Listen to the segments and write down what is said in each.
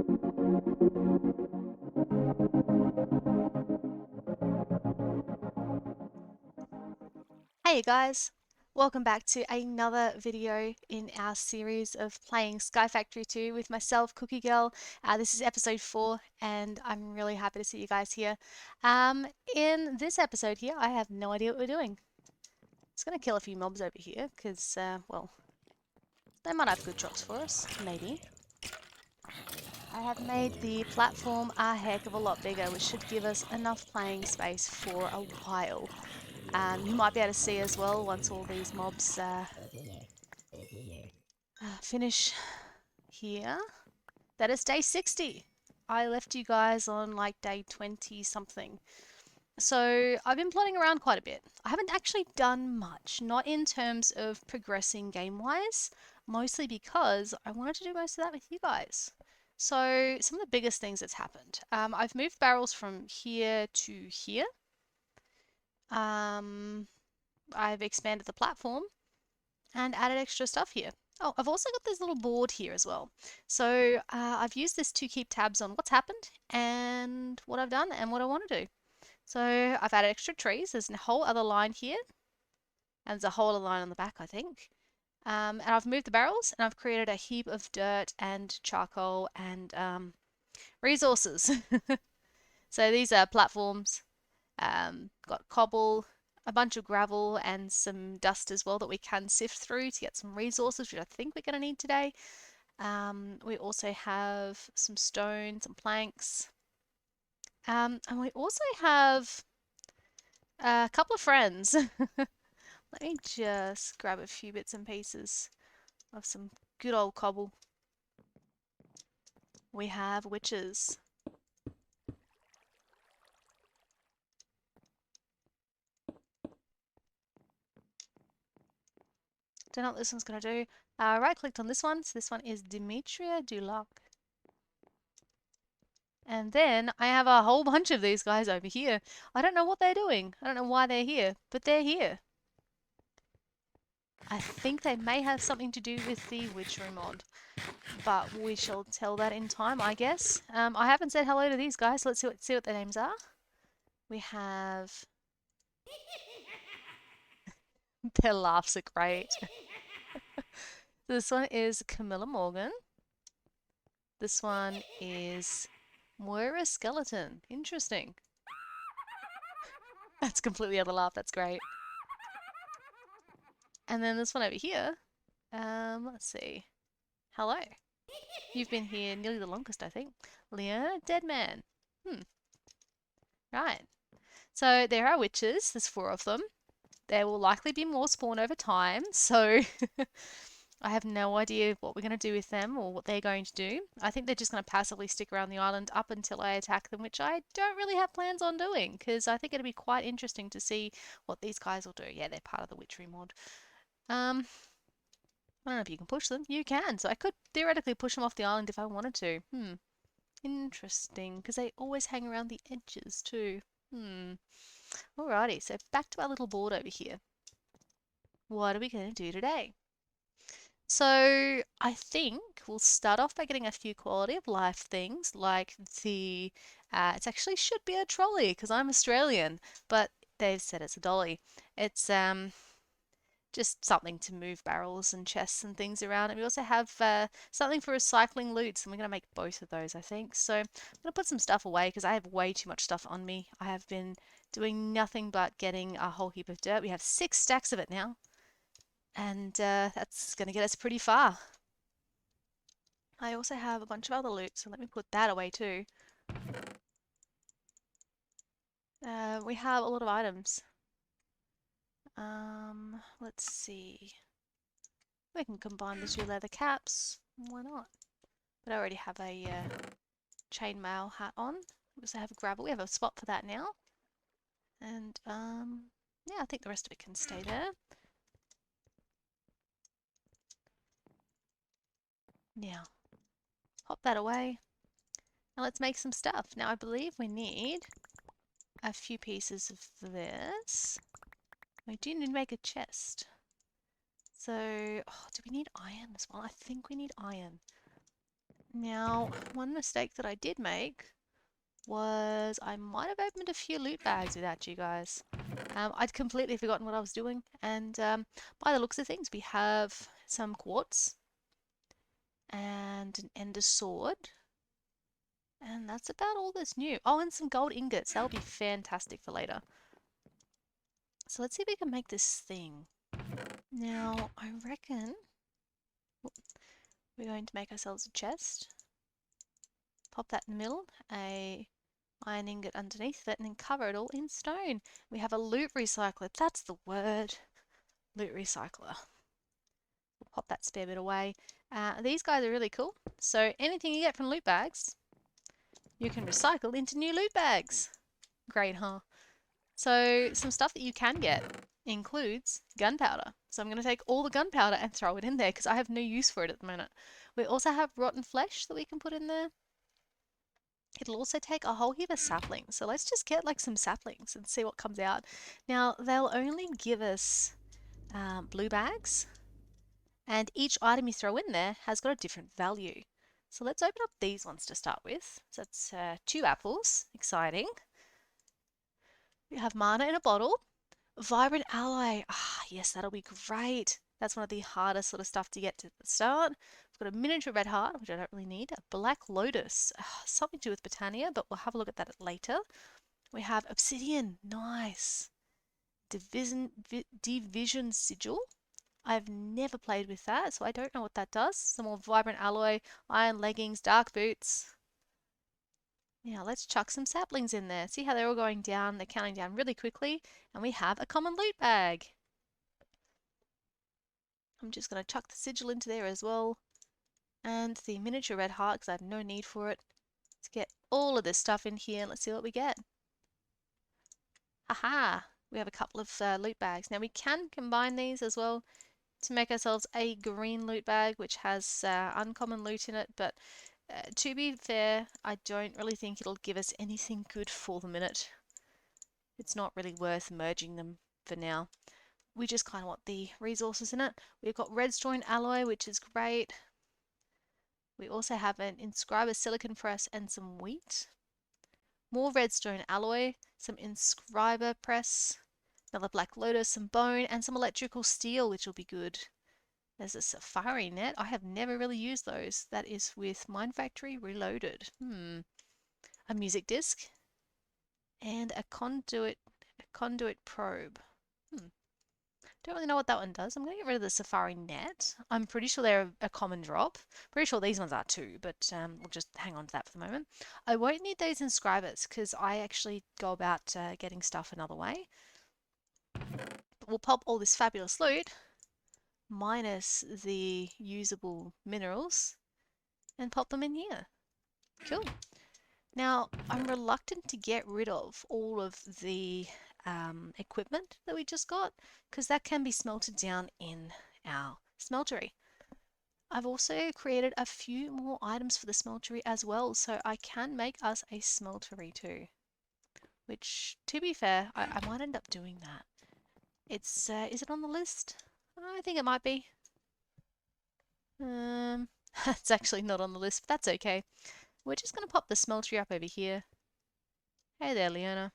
Hey guys, welcome back to another video in our series of playing Skyfactory 2 with myself, KookieGirl. This is episode 4 and I'm really happy to see you guys here. In this episode here, I have no idea what we're doing. Just going to kill a few mobs over here because, well, they might have good drops for us, maybe. I have made the platform a heck of a lot bigger, which should give us enough playing space for a while. You might be able to see as well once all these mobs finish here. That is day 60. I left you guys on like day 20 something. So I've been plodding around quite a bit. I haven't actually done much, not in terms of progressing game-wise, mostly because I wanted to do most of that with you guys. So some of the biggest things that's happened. I've moved barrels from here to here. I've expanded the platform and added extra stuff here. Oh, I've also got this little board here as well. So I've used this to keep tabs on what's happened and what I've done and what I want to do. So I've added extra trees. There's a whole other line here. And there's a whole other line on the back, I think. And I've moved the barrels and I've created a heap of dirt and charcoal and resources. So these are platforms. Got cobble, a bunch of gravel and some dust as well that we can sift through to get some resources, which I think we're going to need today. We also have some stone, some planks. And we also have a couple of friends. Let me just grab a few bits and pieces of some good old cobble. We have witches. Don't know what this one's going to do. Right clicked on this one. So this one is Demetria Dulac. And then I have a whole bunch of these guys over here. I don't know what they're doing. I don't know why they're here, but they're here. I think they may have something to do with the witchery mod, but we shall tell that in time, I guess. I haven't said hello to these guys. Let's see what their names are. We have... Their laughs are great. This one is Camilla Morgan. This one is Moira Skeleton. Interesting. That's completely other laugh. That's great. And then this one over here. Let's see. Hello. You've been here nearly the longest, I think. Leona Deadman. Right. So there are witches. There's 4 of them. There will likely be more spawn over time, so I have no idea what we're going to do with them or what they're going to do. I think they're just going to passively stick around the island up until I attack them, which I don't really have plans on doing, because I think it'll be quite interesting to see what these guys will do. Yeah, they're part of the witchery mod. I don't know if you can push them. You can, so I could theoretically push them off the island if I wanted to. Interesting, because they always hang around the edges too. Alrighty, so back to our little board over here. What are we going to do today? So I think we'll start off by getting a few quality of life things like the, it actually should be a trolley because I'm Australian, but they've said it's a dolly. It's just something to move barrels and chests and things around. And we also have something for recycling loots, and we're going to make both of those, I think. So I'm going to put some stuff away because I have way too much stuff on me. I have been doing nothing but getting a whole heap of dirt. We have 6 stacks of it now. And that's going to get us pretty far. I also have a bunch of other loot, so let me put that away too. We have a lot of items. Let's see. We can combine the 2 leather caps. Why not? But I already have a chainmail hat on. We also have gravel. We have a spot for that now. And yeah, I think the rest of it can stay there. Now, pop that away. Now let's make some stuff. Now I believe we need a few pieces of this. We do need to make a chest. So, do we need iron as well? I think we need iron. Now, one mistake that I did make was I might have opened a few loot bags without you guys. I'd completely forgotten what I was doing, and by the looks of things, we have some quartz and an ender sword, and that's about all that's new. Oh, and some gold ingots. That'll be fantastic for later. So let's see if we can make this thing. Now, I reckon we're going to make ourselves a chest. Pop that in the middle, a iron ingot underneath it, and then cover it all in stone. We have a loot recycler. That's the word. Loot recycler. We'll pop that spare bit away. These guys are really cool. So anything you get from loot bags, you can recycle into new loot bags. Great, huh? So some stuff that you can get includes gunpowder. So I'm going to take all the gunpowder and throw it in there because I have no use for it at the moment. We also have rotten flesh that we can put in there. It'll also take a whole heap of saplings. So let's just get like some saplings and see what comes out. Now they'll only give us blue bags, and each item you throw in there has got a different value. So let's open up these ones to start with. So that's 2 apples. Exciting. We have mana in a bottle. Vibrant ally. Ah, yes, that'll be great. That's one of the hardest sort of stuff to get to the start. We've got a miniature red heart, which I don't really need. A black lotus. Something to do with Botania, but we'll have a look at that later. We have obsidian. Nice. Division sigil. I've never played with that, so I don't know what that does. Some more vibrant alloy, iron leggings, dark boots. Now let's chuck some saplings in there. See how they're all going down? They're counting down really quickly, and we have a common loot bag. I'm just going to chuck the sigil into there as well, and the miniature red heart because I have no need for it. Let's get all of this stuff in here. Let's see what we get. Haha! We have a couple of loot bags. Now we can combine these as well to make ourselves a green loot bag, which has uncommon loot in it, but to be fair, I don't really think it'll give us anything good for the minute. It's not really worth merging them for now. We just kind of want the resources in it. We've got redstone alloy, which is great. We also have an inscriber silicon press and some wheat. More redstone alloy, some inscriber press, another black lotus, some bone, and some electrical steel, which will be good. There's a safari net. I have never really used those. That is with Factory Reloaded. A music disc and a conduit probe. Don't really know what that one does. I'm going to get rid of the safari net. I'm pretty sure they're a common drop. Pretty sure these ones are too, but we'll just hang on to that for the moment. I won't need those inscribers because I actually go about getting stuff another way. But we'll pop all this fabulous loot minus the usable minerals and pop them in here. Cool. Now, I'm reluctant to get rid of all of the equipment that we just got because that can be smelted down in our smeltery. I've also created a few more items for the smeltery as well, so I can make us a smeltery too. Which, to be fair, I might end up doing that. It's, is it on the list? I think it might be. It's actually not on the list, but that's okay. We're just going to pop the smeltery up over here. Hey there, Leona.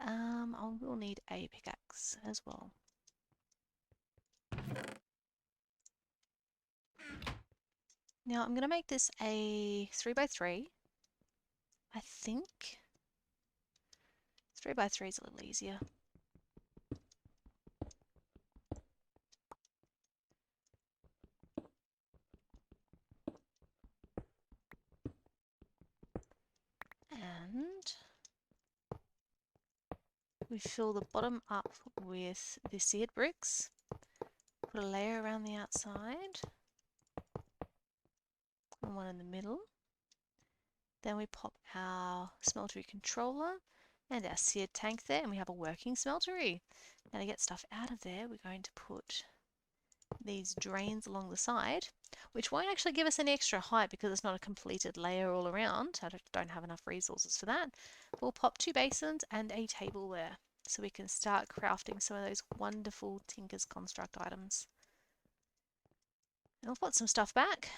I will need a pickaxe as well. Now I'm going to make this a 3x3. I think 3x3 is a little easier. And we fill the bottom up with the seared bricks. Put a layer around the outside. And one in the middle. Then we pop our smeltery controller and our seared tank there, and we have a working smeltery. Now to get stuff out of there, we're going to put these drains along the side, which won't actually give us any extra height because it's not a completed layer all around. I don't have enough resources for that. We'll pop 2 basins and a table there so we can start crafting some of those wonderful Tinker's Construct items. And we'll put some stuff back.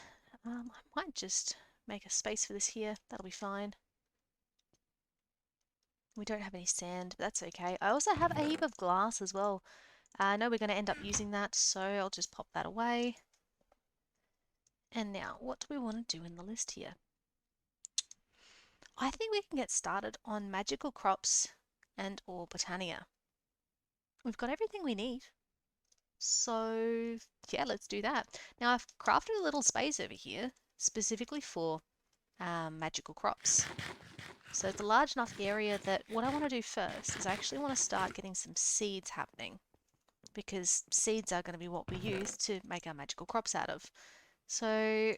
I might just make a space for this here. That'll be fine. We don't have any sand, but that's okay. I also have a heap of glass as well. I know we're going to end up using that, so I'll just pop that away. And now, what do we want to do in the list here? I think we can get started on magical crops and or botania. We've got everything we need. So, yeah, let's do that. Now, I've crafted a little space over here specifically for magical crops. So it's a large enough area that what I want to do first is I actually want to start getting some seeds happening, because seeds are going to be what we use to make our magical crops out of. So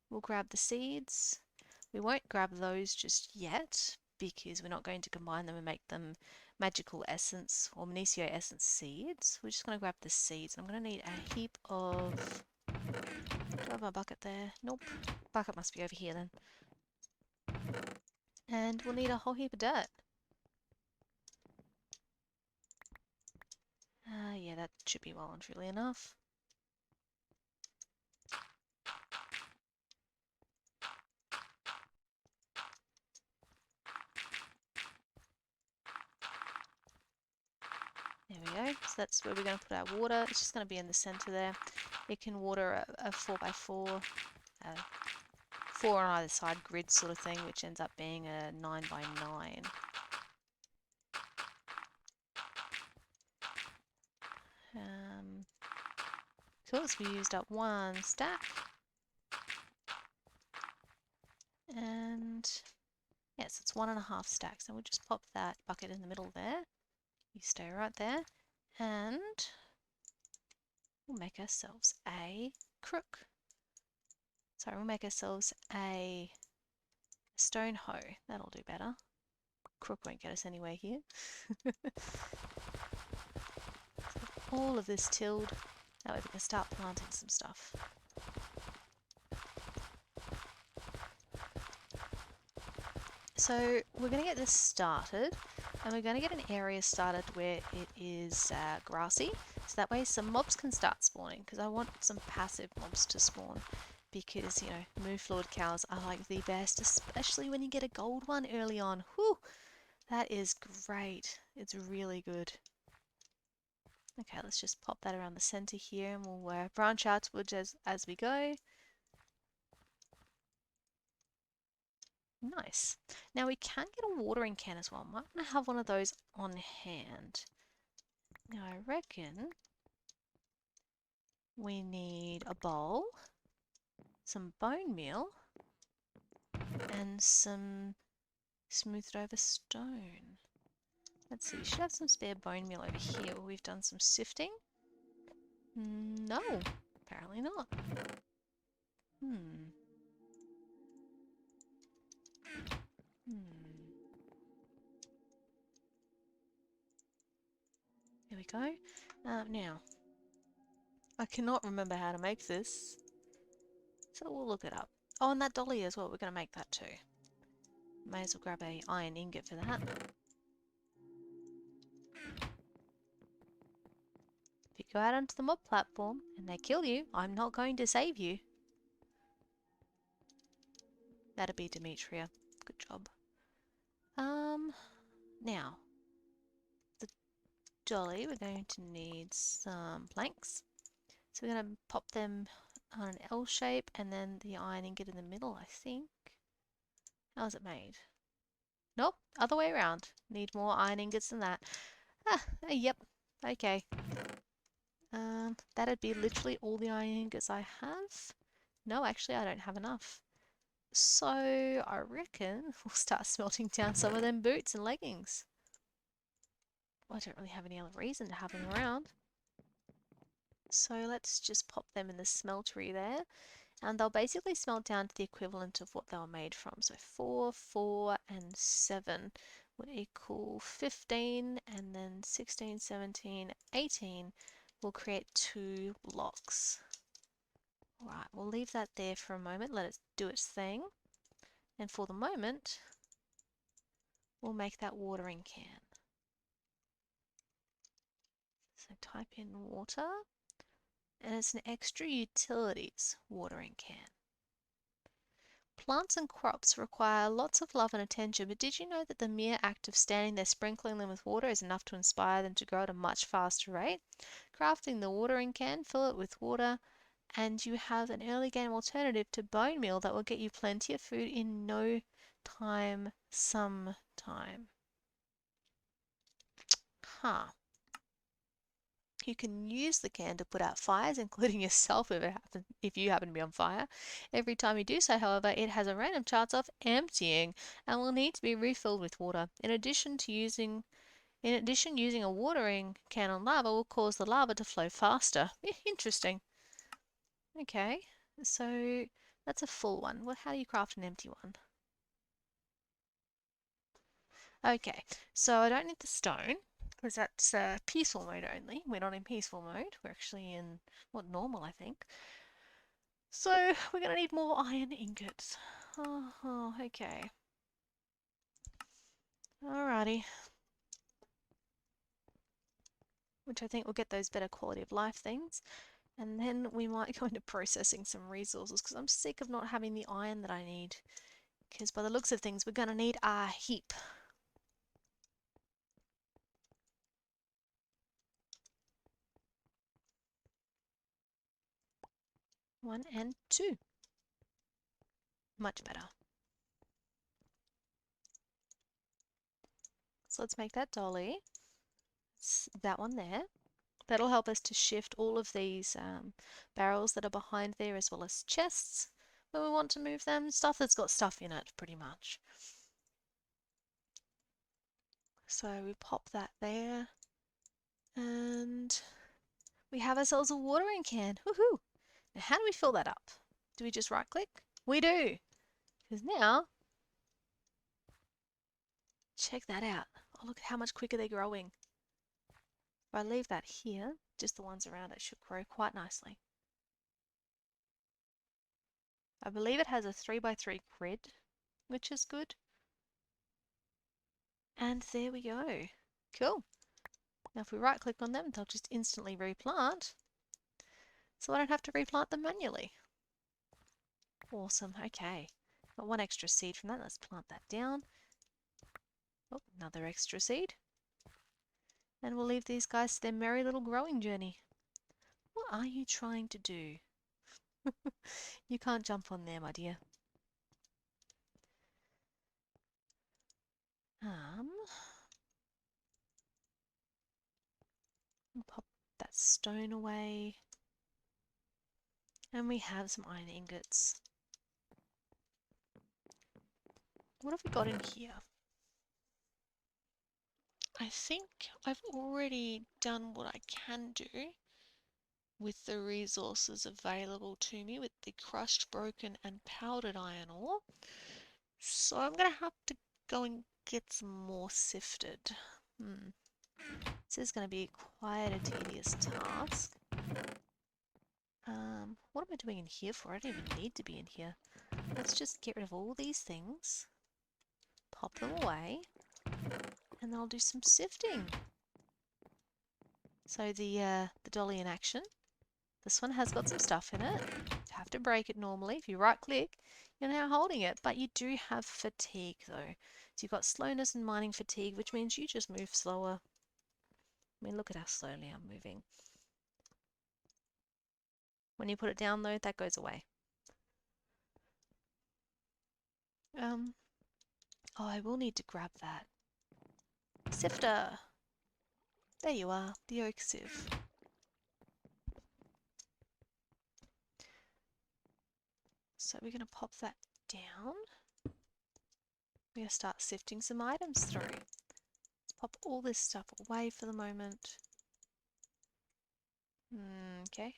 we'll grab the seeds. We won't grab those just yet because we're not going to combine them and make them magical essence or Maaaaaany essence seeds. We're just going to grab the seeds. I'm going to need a heap of... Do I have a bucket there? Nope. Bucket must be over here then. And we'll need a whole heap of dirt. Yeah, that should be well and truly enough. There we go. So that's where we're going to put our water. It's just going to be in the center there. It can water a 4x4, 4 on either side grid sort of thing, which ends up being a 9x9. Cool, so we used up one stack. And yes, it's 1.5 stacks. And we'll just pop that bucket in the middle there. You stay right there. And we'll make ourselves a crook. Sorry, we'll make ourselves a stone hoe. That'll do better. Crook won't get us anywhere here. All of this tilled. That way we can start planting some stuff. So we're going to get this started, and we're going to get an area started where it is grassy, so that way some mobs can start spawning, because I want some passive mobs to spawn, because, you know, move fluid cows are like the best, especially when you get a gold one early on. Whew! That is great. It's really good. Okay, let's just pop that around the center here, and we'll branch outwards as we go. Nice. Now we can get a watering can as well. Might want to have one of those on hand. Now I reckon we need a bowl, some bone meal, and some smoothed over stone. Let's see, we should have some spare bone meal over here where we've done some sifting. No, apparently not. Here we go. Now, I cannot remember how to make this, so we'll look it up. Oh, and that dolly as well, we're going to make that too. May as well grab a iron ingot for that. If you go out onto the mob platform and they kill you, I'm not going to save you. That'd be Demetria. Good job. Now, the dolly, we're going to need some planks. So we're going to pop them on an L shape and then the iron ingot in the middle, I think. How's it made? Nope, other way around. Need more iron ingots than that. Yep, okay. That'd be literally all the iron ingots I have. No, actually I don't have enough. So I reckon we'll start smelting down some of them boots and leggings. Well, I don't really have any other reason to have them around. So let's just pop them in the smeltery there. And they'll basically smelt down to the equivalent of what they were made from. So 4, 4, and 7 would equal 15, and then 16, 17, 18 will create 2 blocks. Alright, we'll leave that there for a moment, let it do its thing. And for the moment, we'll make that watering can. So type in water, and it's an extra utilities watering can. Plants and crops require lots of love and attention, but did you know that the mere act of standing there sprinkling them with water is enough to inspire them to grow at a much faster rate? Crafting the watering can, fill it with water, and you have an early game alternative to bone meal that will get you plenty of food in no time, sometime. Huh. You can use the can to put out fires, including yourself if you happen to be on fire. Every time you do so, however, it has a random chance of emptying and will need to be refilled with water. In addition, using a watering can on lava will cause the lava to flow faster. Interesting. Okay, so that's a full one. Well, how do you craft an empty one? Okay, so I don't need the stone because that's peaceful mode only. We're not in peaceful mode. We're actually in, what, normal, I think. So we're going to need more iron ingots. Oh, okay. Alrighty. Which I think will get those better quality of life things. And then we might go into processing some resources because I'm sick of not having the iron that I need. Because by the looks of things, we're going to need a heap. 1 and 2. Much better. So let's make that dolly. It's that one there. That'll help us to shift all of these barrels that are behind there as well as chests when we want to move them. Stuff that's got stuff in it, pretty much. So we pop that there. And we have ourselves a watering can. Woohoo! Now how do we fill that up? Do we just right click? We do! Because now, check that out. Oh, look at how much quicker they're growing. If I leave that here, just the ones around it should grow quite nicely. I believe it has a 3x3 grid, which is good. And there we go. Cool. Now if we right click on them, they'll just instantly replant. So I don't have to replant them manually. Awesome, okay. Got one extra seed from that, let's plant that down. Oh, another extra seed. And we'll leave these guys to their merry little growing journey. What are you trying to do? You can't jump on there, my dear. We'll pop that stone away. And we have some iron ingots. What have we got in here? I think I've already done what I can do with the resources available to me with the crushed, broken and powdered iron ore. So I'm going to have to go and get some more sifted. This is going to be quite a tedious task. What am I doing in here for? I don't even need to be in here. Let's just get rid of all these things. Pop them away. And I'll do some sifting. So the dolly in action. This one has got some stuff in it. You have to break it normally. If you right click, you're now holding it. But you do have fatigue though. So you've got slowness and mining fatigue, which means you just move slower. I mean, look at how slowly I'm moving. When you put it down though, that goes away. Oh, I will need to grab that. Sifter! There you are, the oak sieve. So we're going to pop that down. We're going to start sifting some items through. Let's pop all this stuff away for the moment. Okay.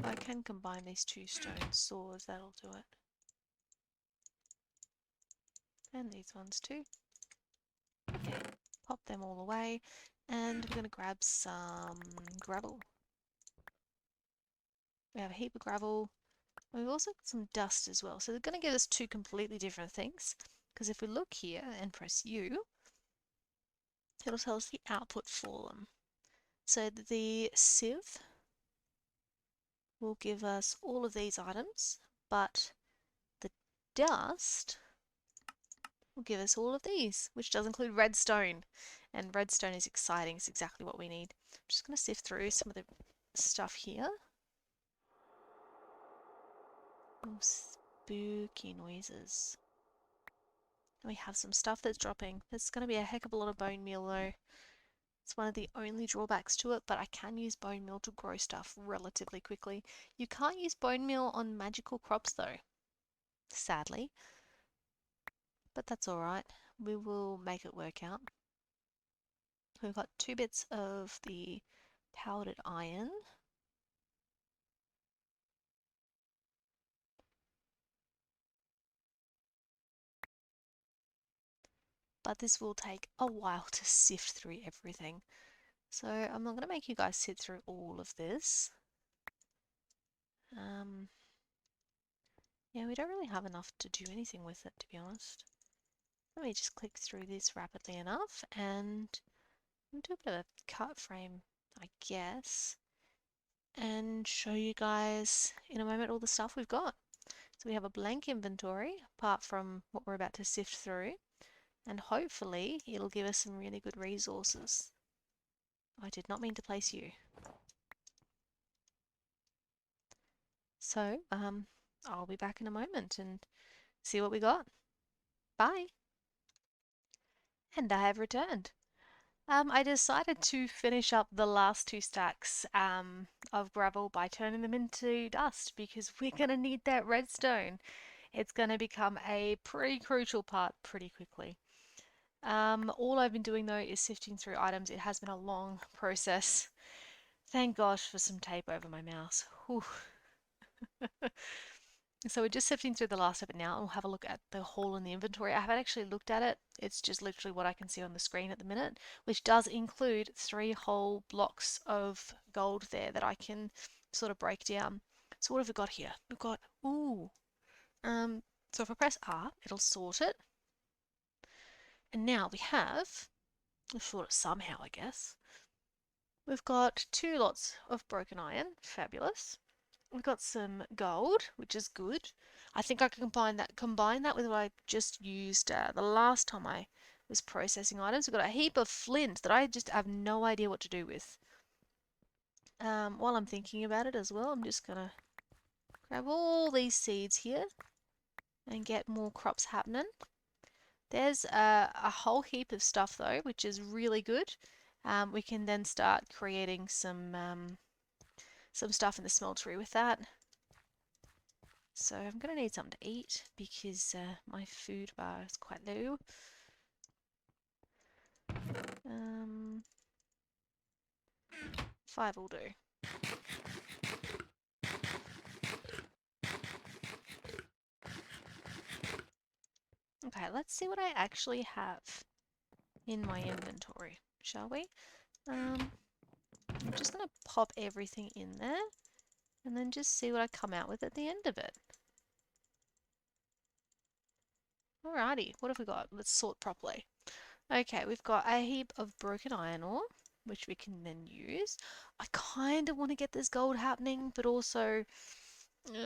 I can combine these two stone swords, that'll do it. And these ones too. Okay, pop them all away. And we're going to grab some gravel. We have a heap of gravel. We've also got some dust as well. So they're going to give us two completely different things. Because if we look here and press U, it'll tell us the output for them. So the sieve will give us all of these items, but the dust will give us all of these, which does include redstone. And redstone is exciting, it's exactly what we need. I'm just going to sift through some of the stuff here. Oh, spooky noises. And we have some stuff that's dropping. There's going to be a heck of a lot of bone meal though. It's one of the only drawbacks to it, but I can use bone meal to grow stuff relatively quickly. You can't use bone meal on magical crops though, sadly. But that's alright. We will make it work out. We've got 2 bits of the powdered iron. But this will take a while to sift through everything. So I'm not going to make you guys sit through all of this. Yeah, we don't really have enough to do anything with it, to be honest. Let me just click through this rapidly enough and do a bit of a cut frame, I guess, and show you guys in a moment all the stuff we've got. So we have a blank inventory apart from what we're about to sift through, and hopefully it'll give us some really good resources. I did not mean to place you. So, I'll be back in a moment and see what we got. Bye! And I have returned. I decided to finish up the last 2 stacks of gravel by turning them into dust because we're going to need that redstone. It's going to become a pretty crucial part pretty quickly. All I've been doing though is sifting through items. It has been a long process. Thank gosh for some tape over my mouse. So we're just sifting through the last of it now, and we'll have a look at the haul in the inventory. I haven't actually looked at it. It's just literally what I can see on the screen at the minute, which does include 3 whole blocks of gold there that I can sort of break down. So what have we got here? We've got, so if I press R, it'll sort it. And now we have, we'll sort it somehow, I guess. We've got 2 lots of broken iron, fabulous. We've got some gold, which is good. I think I can combine that with what I just used the last time I was processing items. We've got a heap of flint that I just have no idea what to do with. While I'm thinking about it as well, I'm just going to grab all these seeds here and get more crops happening. There's a whole heap of stuff though, which is really good. We can then start creating some stuff in the smeltery with that. So I'm going to need something to eat because my food bar is quite low. 5 will do. Okay, let's see what I actually have in my inventory, shall we? I'm just going to pop everything in there and then just see what I come out with at the end of it. Alrighty, what have we got? Let's sort properly. Okay, we've got a heap of broken iron ore, which we can then use. I kind of want to get this gold happening, but also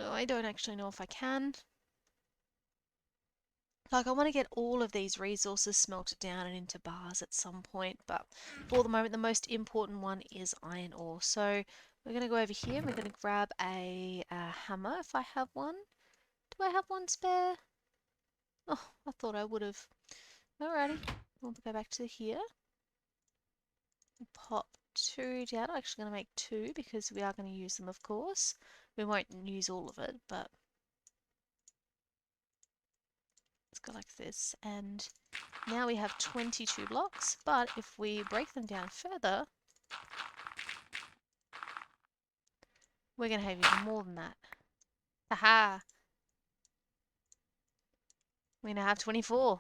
I don't actually know if I can. Like, I want to get all of these resources smelted down and into bars at some point, but for the moment, the most important one is iron ore. So we're going to go over here and we're going to grab a hammer if I have one. Do I have one spare? Oh, I thought I would have. Alrighty, we'll go back to here. Pop 2 down. I'm actually going to make 2 because we are going to use them, of course. We won't use all of it, but let's go like this. And now we have 22 blocks, but if we break them down further, we're going to have even more than that. Haha! We now have 24.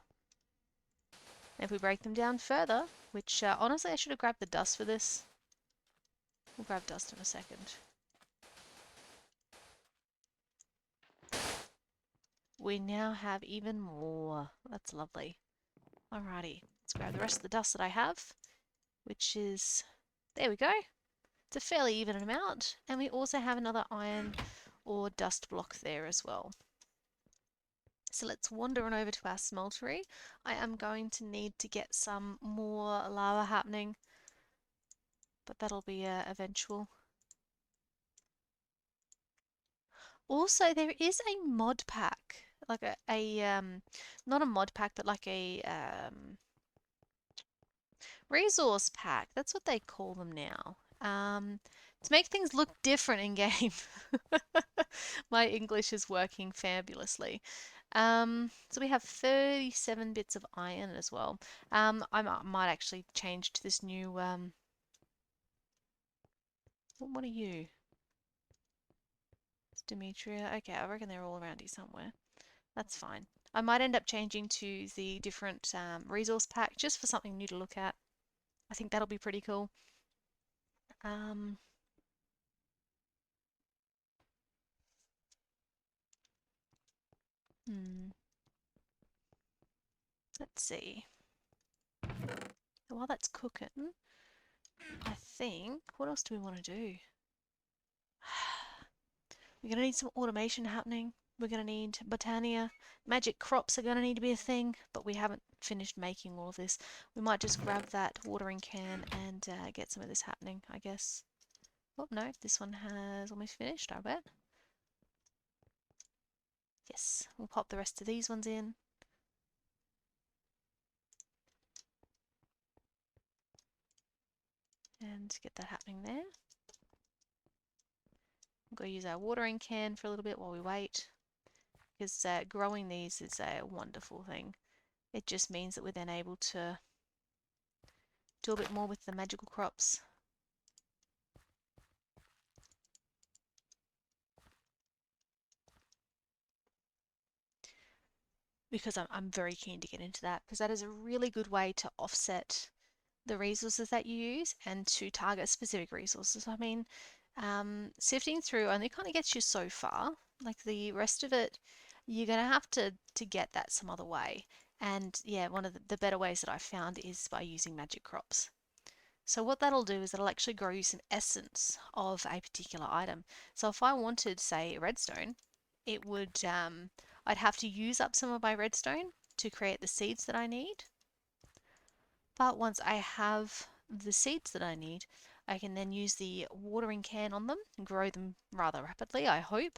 And if we break them down further, which honestly I should have grabbed the dust for this. We'll grab dust in a second. We now have even more. That's lovely. Alrighty, let's grab the rest of the dust that I have which is, there we go. It's a fairly even amount. And we also have another iron or dust block there as well. So let's wander on over to our smeltery. I am going to need to get some more lava happening, but that'll be eventual. Also, there is a mod pack, like a not a mod pack, but like a resource pack. That's what they call them now. To make things look different in game. My English is working fabulously. So we have 37 bits of iron as well. I might actually change to this new, what are you? It's Demetria. Okay, I reckon they're all around here somewhere. That's fine. I might end up changing to the different resource pack just for something new to look at. I think that'll be pretty cool. Um, let's see. While that's cooking, I think, what else do we want to do? We're going to need some automation happening. We're going to need botania. Magic crops are going to need to be a thing, but we haven't finished making all of this. We might just grab that watering can and get some of this happening, I guess. Oh, no, this one has almost finished, I bet. Yes, we'll pop the rest of these ones in. And get that happening there. We'll go use our watering can for a little bit while we wait. Because growing these is a wonderful thing. It just means that we're then able to do a bit more with the magical crops. Because I'm very keen to get into that, because that is a really good way to offset the resources that you use and to target specific resources. I mean, sifting through only kind of gets you so far. Like the rest of it, you're going to have to get that some other way. And yeah, one of the better ways that I've found is by using magic crops. So what that'll do is it'll actually grow you some essence of a particular item. So if I wanted, say, redstone, it would, I'd have to use up some of my redstone to create the seeds that I need. But once I have the seeds that I need, I can then use the watering can on them and grow them rather rapidly, I hope.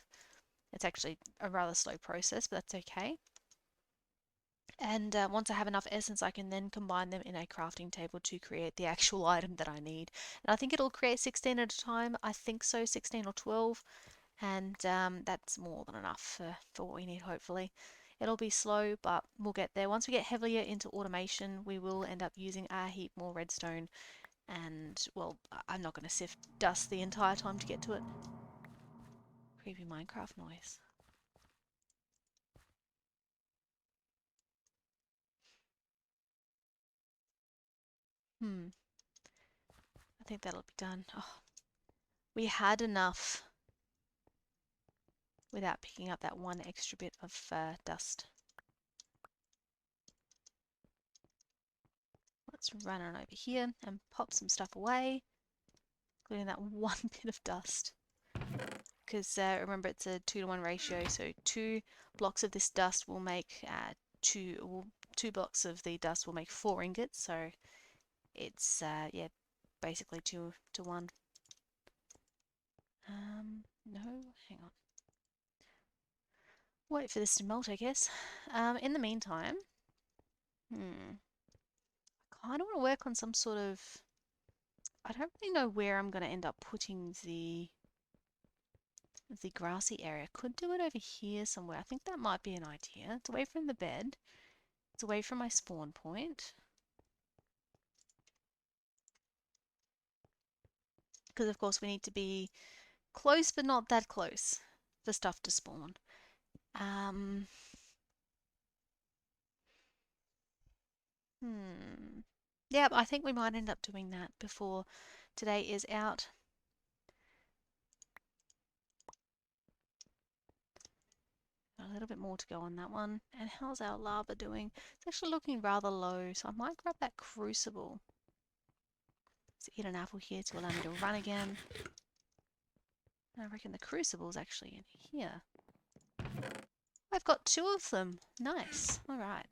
It's actually a rather slow process, but that's okay. And once I have enough essence, I can then combine them in a crafting table to create the actual item that I need. And I think it'll create 16 at a time. I think so, 16 or 12. And that's more than enough for what we need, hopefully. It'll be slow, but we'll get there. Once we get heavier into automation, we will end up using a heap more redstone. And, well, I'm not going to sift dust the entire time to get to it. Creepy Minecraft noise. I think that'll be done. Oh, we had enough without picking up that one extra bit of dust. Let's run on over here and pop some stuff away, including that one bit of dust. Because remember, it's a 2-to-1 ratio, so 2 blocks of this dust will make two blocks of the dust will make 4 ingots. So it's yeah, basically 2 to 1. No, hang on. Wait for this to melt, I guess. In the meantime, I kind of want to work on some sort of. I don't really know where I'm going to end up putting the grassy area. Could do it over here somewhere. I think that might be an idea. It's away from the bed. It's away from my spawn point. Because of course we need to be close but not that close for stuff to spawn. Yeah, I think we might end up doing that before today is out. A little bit more to go on that one. And how's our lava doing? It's actually looking rather low, so I might grab that crucible. Let's eat an apple here to allow me to run again. I reckon the crucible's actually in here. I've got 2 of them. Nice. Alright.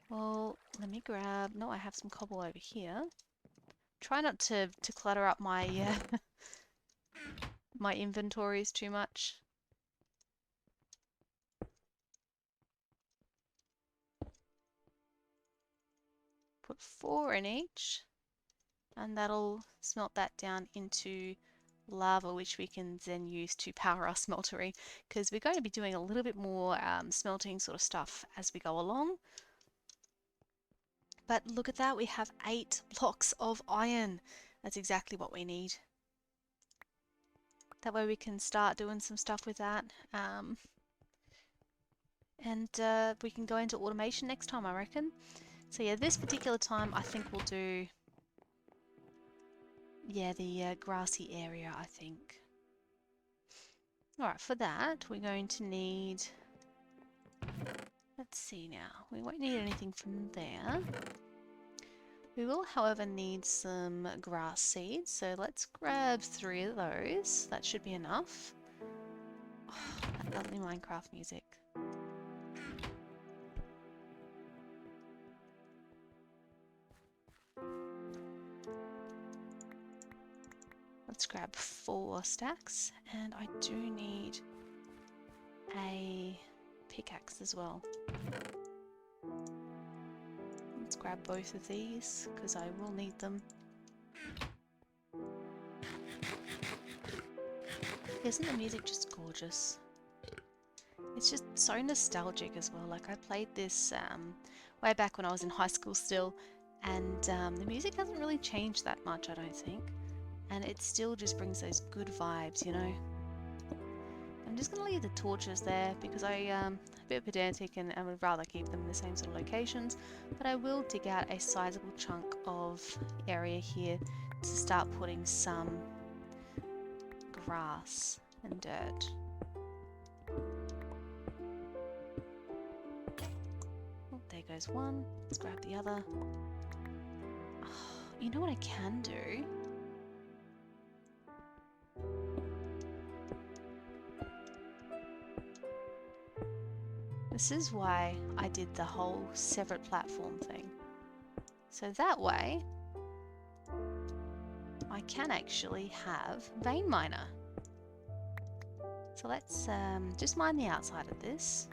Well, let me grab... No, I have some cobble over here. Try not to clutter up my my inventories too much. Put 4 in each, and that'll smelt that down into lava, which we can then use to power our smeltery, because we're going to be doing a little bit more smelting sort of stuff as we go along. But look at that, we have 8 blocks of iron. That's exactly what we need. That way we can start doing some stuff with that. And we can go into automation next time, I reckon. So yeah, this particular time I think we'll do, yeah, the grassy area, I think. Alright, for that we're going to need, let's see now, we won't need anything from there. We will, however, need some grass seeds, so let's grab 3 of those. That should be enough. Oh, that lovely Minecraft music. Let's grab 4 stacks, and I do need a pickaxe as well. Let's grab both of these, because I will need them. Isn't the music just gorgeous? It's just so nostalgic as well. Like, I played this way back when I was in high school still, and the music hasn't really changed that much, I don't think. And it still just brings those good vibes, you know? I'm just going to leave the torches there because I'm a bit pedantic and I would rather keep them in the same sort of locations. But I will dig out a sizable chunk of area here to start putting some grass and dirt. Oh, there goes one. Let's grab the other. Oh, you know what I can do? This is why I did the whole separate platform thing. So that way, I can actually have vein miner. So let's just mine the outside of this.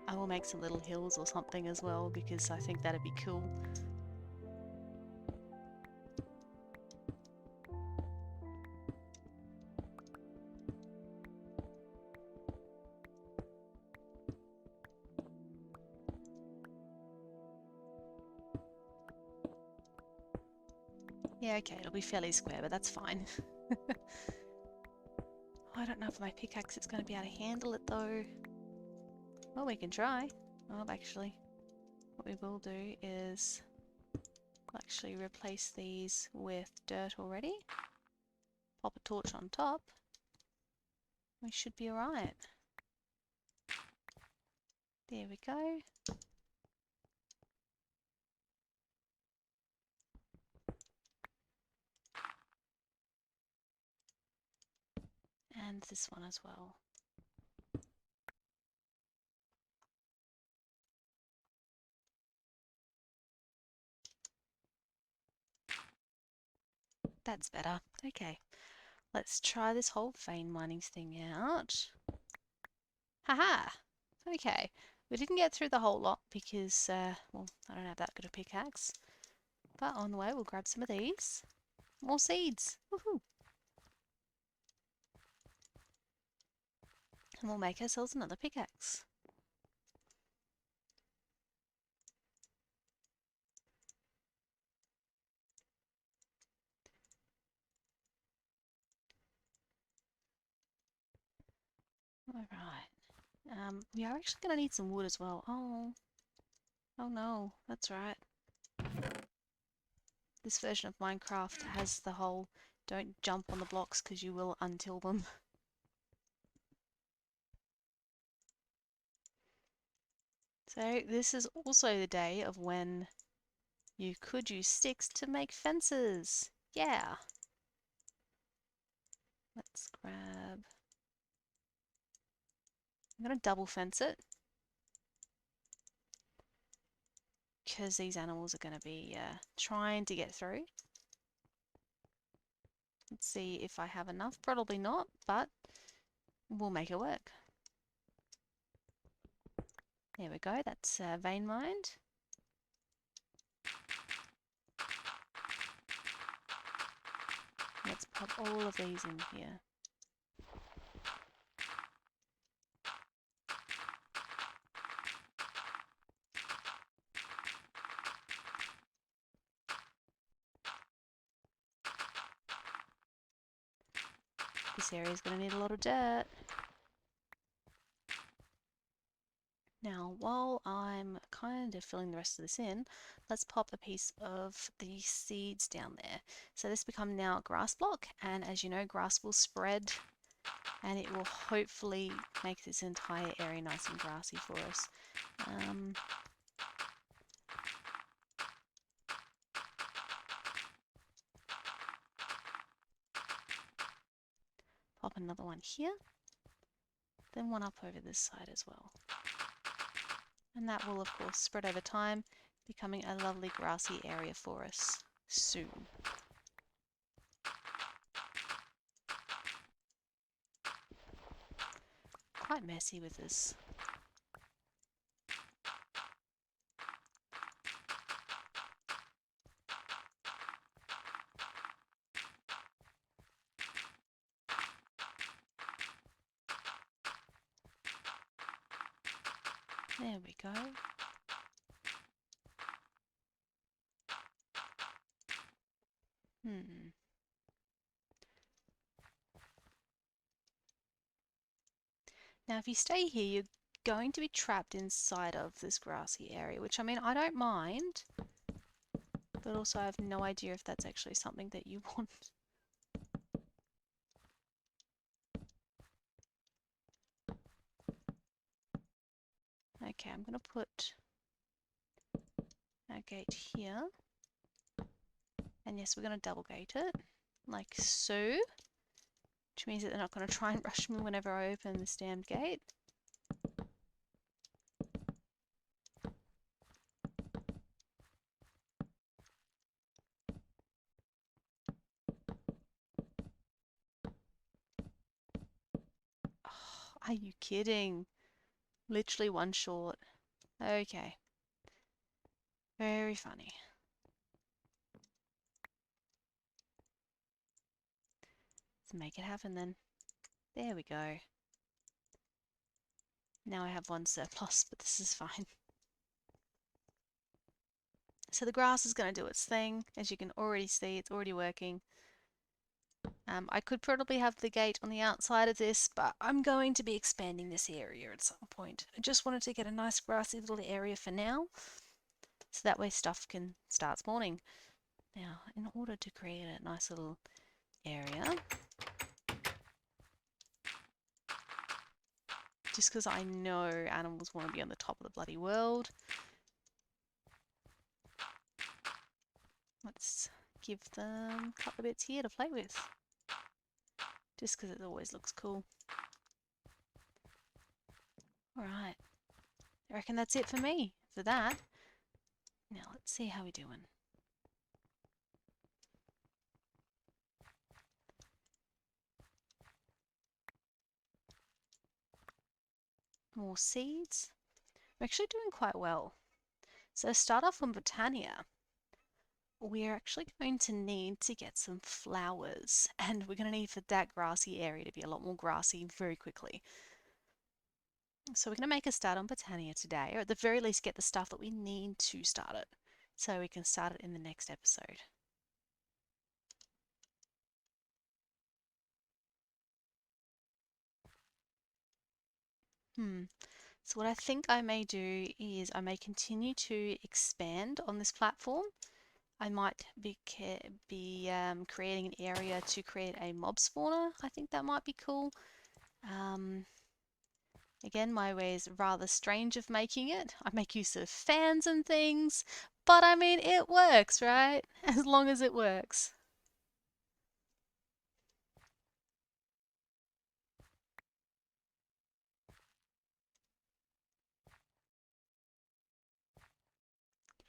I will make some little hills or something as well because I think that'd be cool. Yeah, okay, it'll be fairly square, but that's fine. I don't know if my pickaxe is going to be able to handle it though. Well, we can try. Oh, actually, what we will do is we'll actually replace these with dirt already. Pop a torch on top. We should be alright. There we go. And this one as well. That's better. Okay, let's try this whole vein mining thing out. Haha! Okay, we didn't get through the whole lot because, well, I don't have that good a pickaxe. But on the way, we'll grab some of these. More seeds! Woohoo! And we'll make ourselves another pickaxe. Alright. We are actually going to need some wood as well. Oh. Oh no, that's right. This version of Minecraft has the whole don't jump on the blocks because you will until them. So this is also the day of when you could use sticks to make fences. Yeah. Let's grab... I'm going to double fence it, because these animals are going to be trying to get through. Let's see if I have enough. Probably not, but we'll make it work. There we go. That's vein mined. Let's pop all of these in here. This area is going to need a lot of dirt. Now, while I'm kind of filling the rest of this in, let's pop a piece of the seeds down there. So this becomes now a grass block, and as you know, grass will spread, and it will hopefully make this entire area nice and grassy for us. Pop another one here, then one up over this side as well. And that will, of course, spread over time, becoming a lovely grassy area for us soon. Quite messy with this. There we go. Now if you stay here, you're going to be trapped inside of this grassy area, which I mean, I don't mind, but also I have no idea if that's actually something that you want. Okay, I'm going to put our gate here. And yes, we're going to double gate it, like so. Which means that they're not going to try and rush me whenever I open this damned gate. Oh, are you kidding? Literally one short. Okay. Very funny. Let's make it happen then. There we go. Now I have one surplus, but this is fine. So the grass is going to do its thing. As you can already see, it's already working. I could probably have the gate on the outside of this, but I'm going to be expanding this area at some point. I just wanted to get a nice grassy little area for now, so that way stuff can start spawning. Now, in order to create a nice little area, just because I know animals want to be on the top of the bloody world, let's give them a couple of bits here to play with. Just because it always looks cool. Alright. I reckon that's it for me, for that. Now, let's see how we're doing. More seeds. We're actually doing quite well. So to start off on Botania, we're actually going to need to get some flowers, and we're going to need for that grassy area to be a lot more grassy very quickly. So we're going to make a start on Botania today, or at the very least get the stuff that we need to start it, so we can start it in the next episode. So what I think I may do is I may continue to expand on this platform. I might be creating an area to create a mob spawner. I think that might be cool. Again, my way is rather strange of making it. I make use of fans and things, but I mean, it works, right? As long as it works.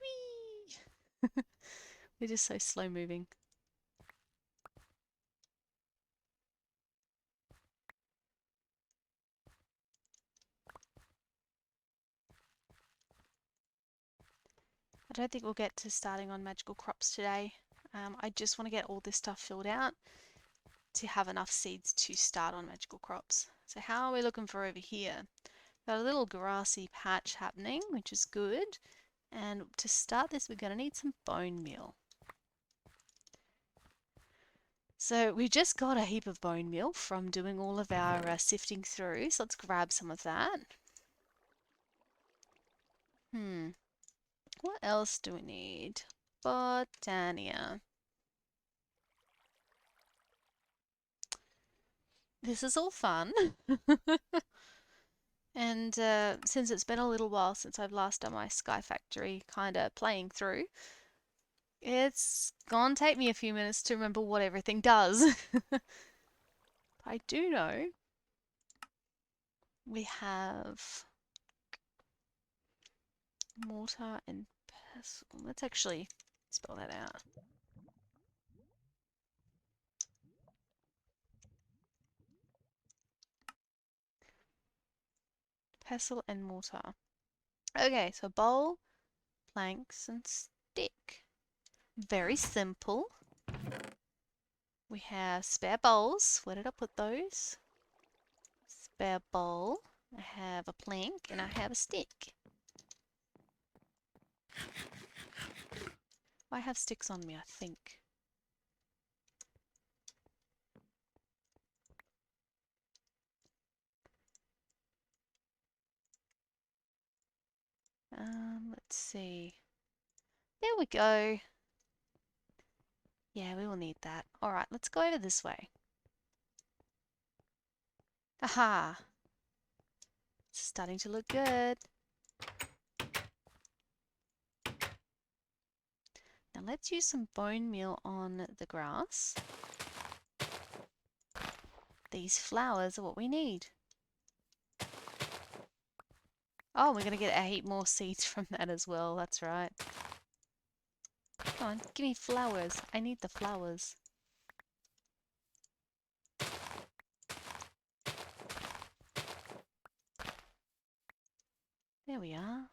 Whee! We're just so slow moving. I don't think we'll get to starting on magical crops today. I just want to get all this stuff filled out to have enough seeds to start on magical crops. So how are we looking for over here? Got a little grassy patch happening, which is good. And to start this, we're going to need some bone meal. So we just got a heap of bone meal from doing all of our sifting through. So let's grab some of that. What else do we need? Botania. This is all fun. And since it's been a little while since I've last done my Skyfactory kind of playing through, it's gonna take me a few minutes to remember what everything does. I do know we have mortar and pestle. Let's actually spell that out. Pestle and mortar. Okay, so bowl, planks, and stick. Very simple. We have spare bowls. Where did I put those? Spare bowl. I have a plank and I have a stick. I have sticks on me, I think. Let's see. There we go. Yeah, we will need that. Alright, let's go over this way. Aha! It's starting to look good. Now let's use some bone meal on the grass. These flowers are what we need. Oh, we're going to get a heap more seeds from that as well. That's right. Come on, give me flowers. I need the flowers. There we are.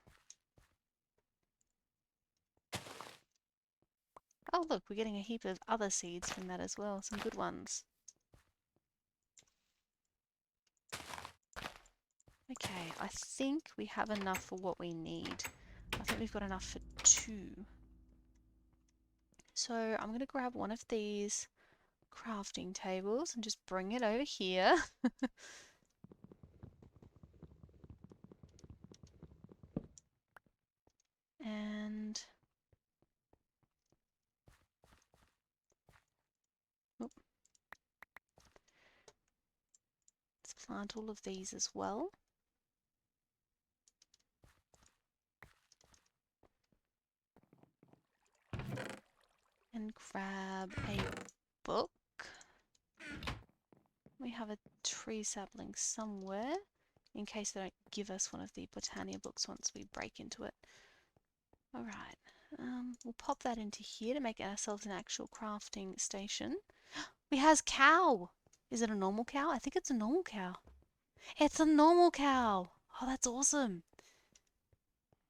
Oh, look, we're getting a heap of other seeds from that as well. Some good ones. Okay, I think we have enough for what we need. I think we've got enough for 2. So I'm going to grab one of these crafting tables and just bring it over here. And let's plant all of these as well. And grab a book. We have a tree sapling somewhere in case they don't give us one of the Botania books once we break into it. Alright, we'll pop that into here to make ourselves an actual crafting station. We has cow! Is it a normal cow? I think it's a normal cow. It's a normal cow! Oh, that's awesome!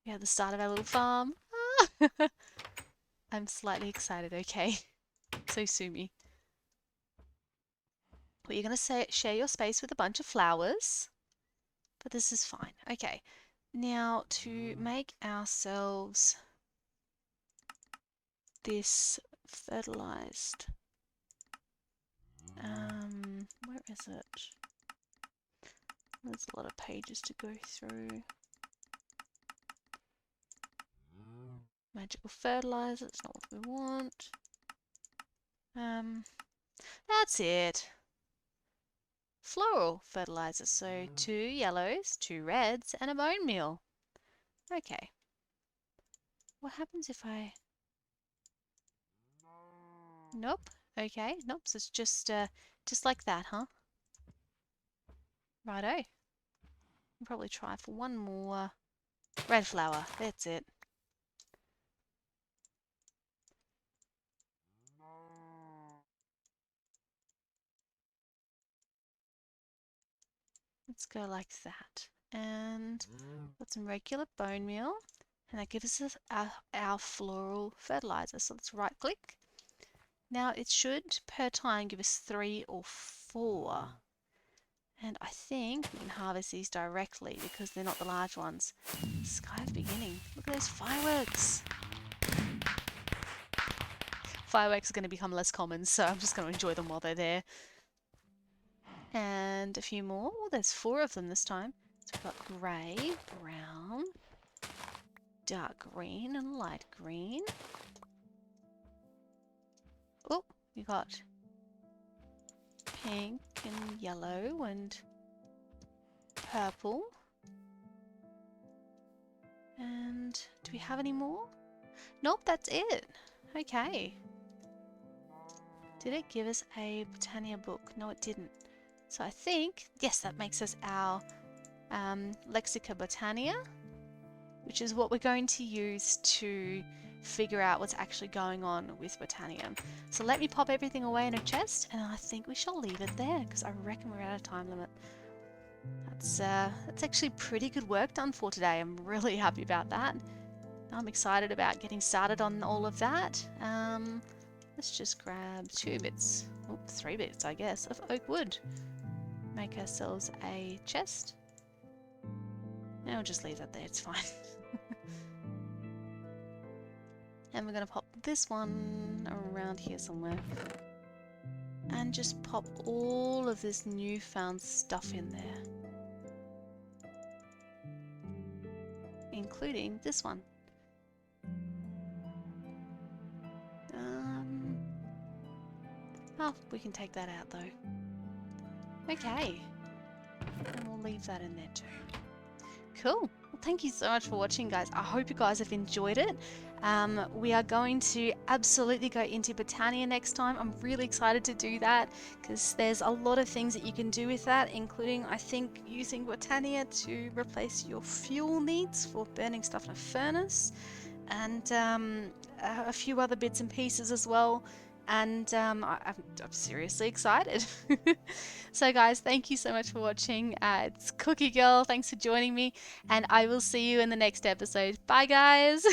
We have the start of our little farm. I'm slightly excited, okay? So sue me. Well, you're going to share your space with a bunch of flowers. But this is fine. Okay. Now, to make ourselves this fertilized... where is it? There's a lot of pages to go through. Magical fertilizer, it's not what we want. That's it. floral fertilizer. So 2 yellows, 2 reds, and a bone meal. Okay. What happens if I... Nope. Okay. Nope. So it's just like that, huh? Righto. I'll probably try for one more red flower. That's it. Let's go like that. And got some regular bone meal. And that gives us our floral fertilizer. So let's right click. Now it should per time give us 3 or 4. And I think we can harvest these directly because they're not the large ones. Sky's beginning. Look at those fireworks. Fireworks are going to become less common, so I'm just going to enjoy them while they're there. And a few more. Oh, there's 4 of them this time. So we've got grey, brown, dark green, and light green. Oh, we got pink and yellow and purple. And do we have any more? Nope, that's it. Okay. Did it give us a Botania book? No, it didn't. So I think, yes, that makes us our Lexica Botania, which is what we're going to use to figure out what's actually going on with Botania. So let me pop everything away in a chest, and I think we shall leave it there because I reckon we're out of time limit. That's actually pretty good work done for today. I'm really happy about that. I'm excited about getting started on all of that. Let's just grab 2 bits, 3 bits I guess, of oak wood. Make ourselves a chest. And we'll just leave that there, it's fine. And we're going to pop this one around here somewhere. And just pop all of this newfound stuff in there. Including this one. Oh, we can take that out though. Okay. And we'll leave that in there too. Cool. Well, thank you so much for watching, guys. I hope you guys have enjoyed it. We are going to absolutely go into Botania next time. I'm really excited to do that because there's a lot of things that you can do with that, including, I think, using Botania to replace your fuel needs for burning stuff in a furnace, and a few other bits and pieces as well. And I'm seriously excited. So guys, thank you so much for watching. It's KookieGirl. Thanks for joining me, and I will see you in the next episode. Bye guys.